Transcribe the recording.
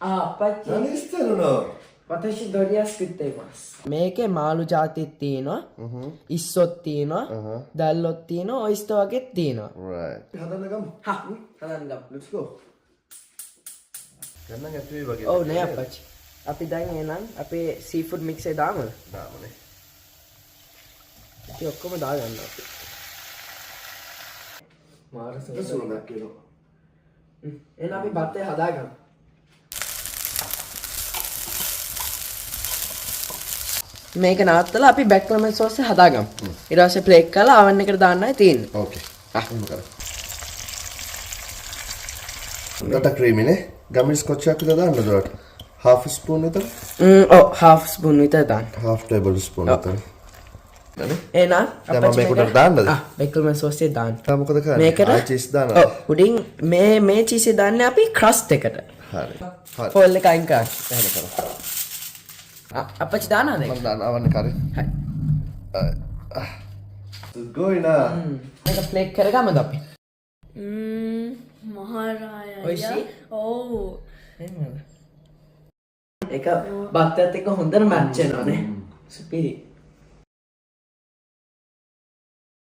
අපච්චි. Anistelluno. Watashi doriyasuku ittemasu. මේකේ මාළු ජාතිත් තියෙනවා. ඉස්සොත් තියෙනවා. දැල්ලොත් තියෙනවා. ඔයිස්ටර් වගේත් තියෙනවා. Right. හදන්න ගමු. හදන්න ගමු. Let's go. ගන්න ගැටුවේ වගේ. ඔව් නේ අපච්චි. අපි දැන් එහෙනම් අපේ සීෆුඩ් මික්ස් එක දාමු. දාමුනේ. ඉතින් ඔක්කොම දාගන්න අපි. මාර සුවඳක් කියනවා. එහෙනම් අපි බත්තේ හදාගමු. මේක නවත්තලා අපි බැක්ලමන් සෝස් එක හදාගමු. ඊට පස්සේ ප්ලේක් කරලා oven එකට දාන්නයි තියෙන්නේ. Okay. එහෙම කරමු. ගත ක්‍රීමි නේ. ගමන් ස්කොච් එකක් විතර දාන්නද උඩට? half spoon විතර? ඔව් half spoon විතර දාන්න. half tablespoon විතර. එහෙනම් දැන් මම මේක උඩට දාන්නද? බැක්ලමන් සෝස් එක දාන්න. තා මොකද කරන්නේ? මේකට චීස් දානවා. ඔව් උඩින් මේ චීස් එක දාන්නේ අපි ක්‍රස්ට් එකට. හරි. හරි. ෆෝල් එක අයින් කරන්න. එහෙම කරමු. අපච්චි දානවද? මම දාන්න අවන්න කරේ. හරි. ගෝයිනා. මේක ප්ලේක් කරගමද අපි? මහරාය. ඔයිසි? ඔව්. එහෙමද? ඒක බත්තත් එක්ක හොඳට මැච් වෙනවානේ. සුපිරි.